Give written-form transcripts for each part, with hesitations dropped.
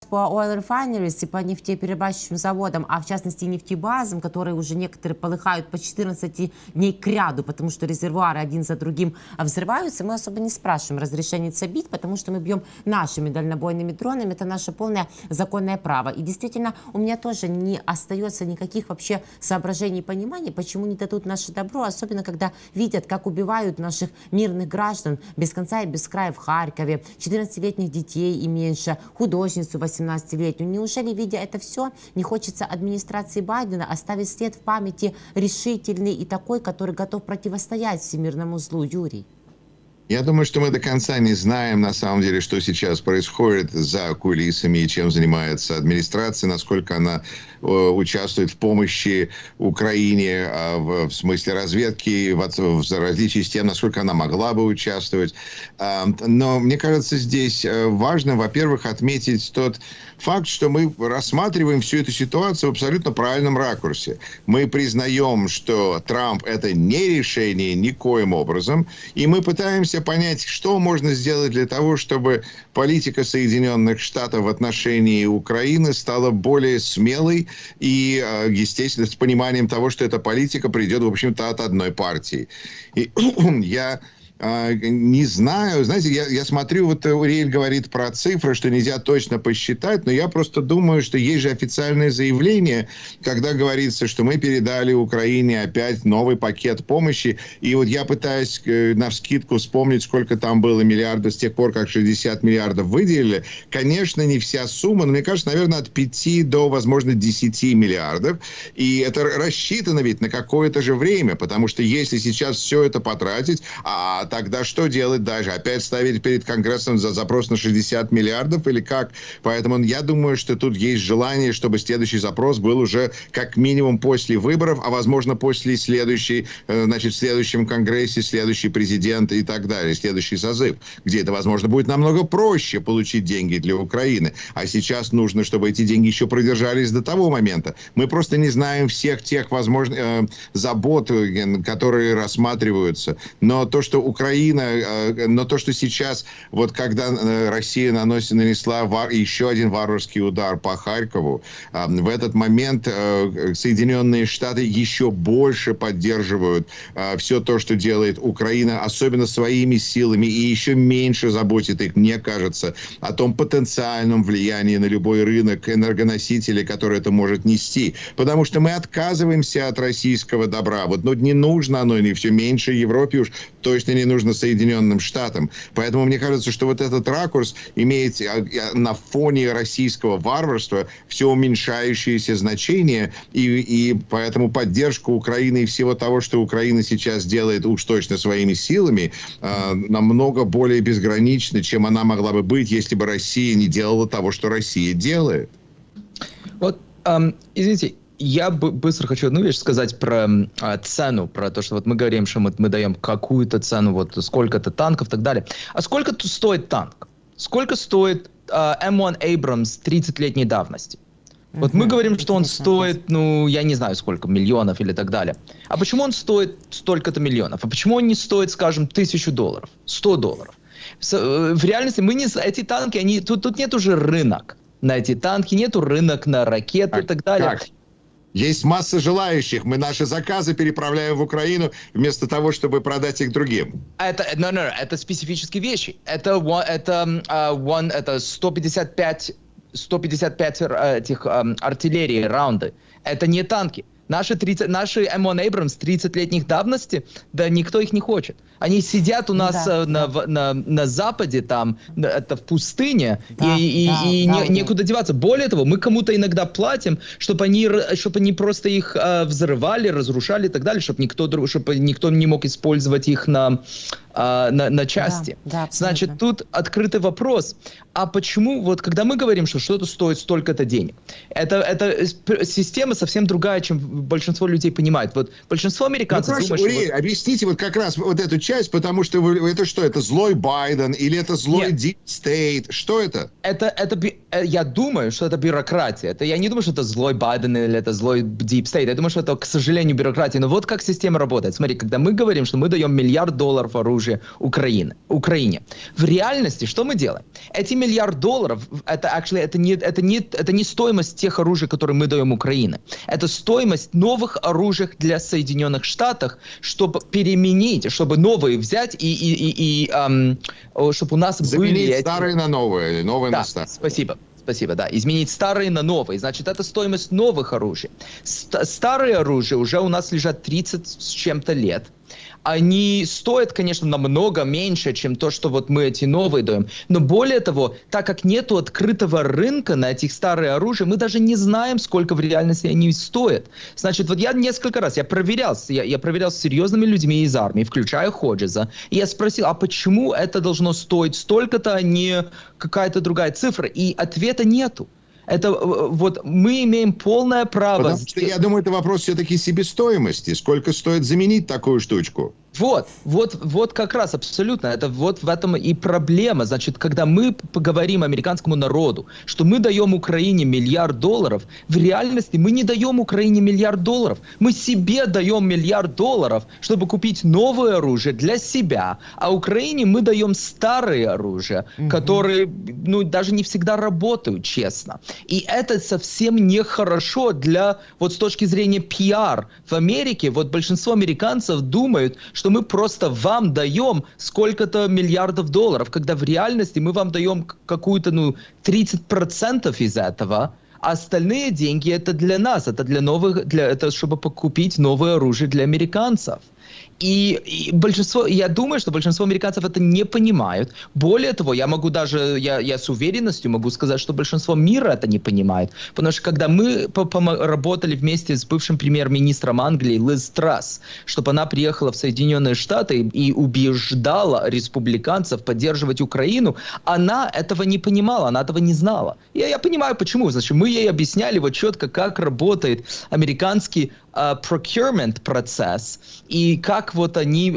по oil refineries и по нефтеперерабатывающим заводам, а в частности нефтебазам, которые уже некоторые полыхают по 14 дней к ряду, потому что резервуары один за другим взрываются, мы особо не спрашиваем разрешения бить, потому что мы бьем нашими дальнобойными дронами. Это наше полное законное право. И действительно, у меня тоже не остается никаких вообще соображений и пониманий, почему не дадут наше добро, особенно когда видят, как убивают наших мирных граждан без конца и без края в Харькове, 14-летних детей и меньше, художницу 18-летнюю. Неужели, видя это все, не хочется администрации Байдена оставить след в памяти решительный и такой, который готов противостоять всемирному злу, Юрий? Я думаю, что мы до конца не знаем, на самом деле, что сейчас происходит за кулисами и чем занимается администрация, насколько она участвует в помощи Украине в смысле разведки, в различии с тем, насколько она могла бы участвовать. Но мне кажется, здесь важно, во-первых, отметить тот факт, что мы рассматриваем всю эту ситуацию в абсолютно правильном ракурсе. Мы признаем, что Трамп – это не решение никоим образом, и мы пытаемся понять, что можно сделать для того, чтобы политика Соединенных Штатов в отношении Украины стала более смелой и, естественно, с пониманием того, что эта политика придет, в общем-то, от одной партии. И я не знаю, знаете, я смотрю, вот Уриэль говорит про цифры, что нельзя точно посчитать, но я просто думаю, что есть же официальное заявление, когда говорится, что мы передали Украине опять новый пакет помощи, и вот я пытаюсь навскидку вспомнить, сколько там было миллиардов с тех пор, как 60 миллиардов выделили. Конечно, не вся сумма, но мне кажется, наверное, от 5 до, возможно, 10 миллиардов, и это рассчитано ведь на какое-то же время, потому что если сейчас все это потратить, тогда что делать дальше? Опять ставить перед Конгрессом за запрос на 60 миллиардов или как? Поэтому я думаю, что тут есть желание, чтобы следующий запрос был уже как минимум после выборов, а возможно после следующей, значит, в следующем Конгрессе, следующий президент и так далее, следующий созыв, где это, возможно, будет намного проще получить деньги для Украины. А сейчас нужно, чтобы эти деньги еще продержались до того момента. Мы просто не знаем всех тех возможных забот, которые рассматриваются. Но то, что но то, что сейчас, вот когда Россия нанесла еще один варварский удар по Харькову, в этот момент Соединенные Штаты еще больше поддерживают все то, что делает Украина, особенно своими силами, и еще меньше заботит их, мне кажется, о том потенциальном влиянии на любой рынок энергоносителей, который это может нести. Потому что мы отказываемся от российского добра. Вот, ну, не нужно оно, и все меньше Европе уж точно не нужно Соединенным Штатам. Поэтому мне кажется, что вот этот ракурс имеет на фоне российского варварства все уменьшающееся значение, и поэтому поддержка Украины и всего того, что Украина сейчас делает уж точно своими силами, намного более безгранична, чем она могла бы быть, если бы Россия не делала того, что Россия делает. Вот, извините, я быстро хочу одну вещь сказать про цену, про то, что вот мы говорим, что мы даем какую-то цену, вот сколько-то танков и так далее. А сколько стоит танк? Сколько стоит M1 Abrams 30-летней давности? Вот мы говорим, что он стоит, ну, я не знаю сколько, миллионов или так далее. А почему он стоит столько-то миллионов? А почему он не стоит, скажем, $1000, $100? В реальности эти танки, тут нет уже рынок на эти танки, нету рынок на ракеты и так далее. Как? Есть масса желающих. Мы наши заказы переправляем в Украину вместо того, чтобы продать их другим. Это специфические вещи. Это 155 этих артиллерии, раунды. Это не танки. Наши M1 Abrams 30-летних давности, да никто их не хочет. Они сидят у нас на западе, там, это в пустыне, и некуда деваться. Более того, мы кому-то иногда платим, чтобы они просто их взрывали, разрушали и так далее, чтобы никто не мог использовать их на части. Значит, тут открытый вопрос. А почему, вот когда мы говорим, что что-то стоит столько-то денег, это система совсем другая, чем большинство людей понимают. Вот большинство Ну, американцев хорошо, думают, что Урей, объясните вот как раз вот эту часть, потому что это что, это злой Байден или это злой Нет. Deep State? Что это? я думаю, что это бюрократия. Я не думаю, что это злой Байден или это злой Deep State. Я думаю, что это, к сожалению, бюрократия. Но вот как система работает. Смотри, когда мы говорим, что мы даем $1 миллиард оружия Украине, в реальности что мы делаем? Эти $1 миллиард, это не стоимость тех оружий, которые мы даем Украине. Это стоимость новых оружий для Соединенных Штатов, чтобы переменить, чтобы новые взять чтобы у нас Заменить были эти... старые на новые, новые Да, на старые. спасибо, да. Изменить старые на новые. Значит, это стоимость новых оружий. Старые оружия уже у нас лежат 30 с чем-то лет. Они стоят, конечно, намного меньше, чем то, что вот мы эти новые даем. Но более того, так как нету открытого рынка на этих старые оружия, мы даже не знаем, сколько в реальности они стоят. Значит, вот я несколько раз, я проверял с серьезными людьми из армии, включая Ходжеса, и я спросил, а почему это должно стоить столько-то, а не какая-то другая цифра? И ответа нету. Это вот мы имеем полное право... Потому что я думаю, это вопрос все-таки себестоимости. Сколько стоит заменить такую штучку? Вот как раз абсолютно. Это вот в этом и проблема. Значит, когда мы поговорим американскому народу, что мы даем Украине $1 миллиард, в реальности мы не даем Украине $1 миллиард. Мы себе даем $1 миллиард, чтобы купить новое оружие для себя. А Украине мы даем старые оружия, которые, даже не всегда работают, честно. И это совсем нехорошо вот с точки зрения пиар. В Америке вот большинство американцев думают, что мы просто вам даем сколько-то $1 миллиардов, когда в реальности мы вам даем какую-то, 30% из этого, а остальные деньги это для нас, это чтобы покупить новое оружие для американцев. И я думаю, что большинство американцев это не понимают. Более того, я с уверенностью могу сказать, что большинство мира это не понимает. Потому что когда мы работали вместе с бывшим премьер-министром Англии Лиз Трасс, чтобы она приехала в Соединенные Штаты и убеждала республиканцев поддерживать Украину, она этого не понимала, она этого не знала. И я понимаю, почему. Значит, мы ей объясняли вот четко, как работает американский procurement процесс и как вот они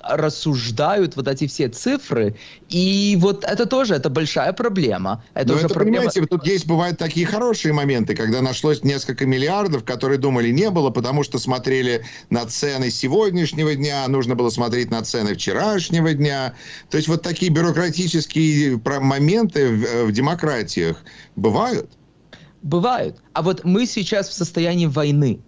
рассуждают вот эти все цифры. И вот это тоже, это большая проблема. Это уже проблема. Понимаете, тут бывают такие хорошие моменты, когда нашлось несколько миллиардов, которые думали не было, потому что смотрели на цены сегодняшнего дня, нужно было смотреть на цены вчерашнего дня. То есть вот такие бюрократические моменты в демократиях бывают? Бывают. А вот мы сейчас в состоянии войны.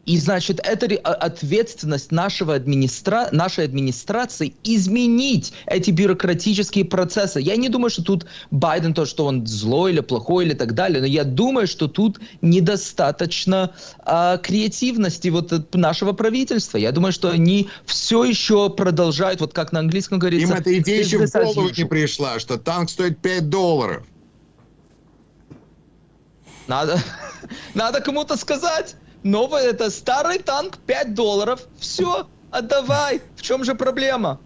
И, значит, это ответственность нашей администрации изменить эти бюрократические процессы. Я не думаю, что тут Байден, что он злой или плохой или так далее, но я думаю, что тут недостаточно креативности вот нашего правительства. Я думаю, что они все еще продолжают, вот как на английском говорится... Им эта идея еще в business as голову не usual. пришла, что танк стоит $5. Надо кому-то сказать. Новый, это старый танк, $5. Все, отдавай. В чем же проблема?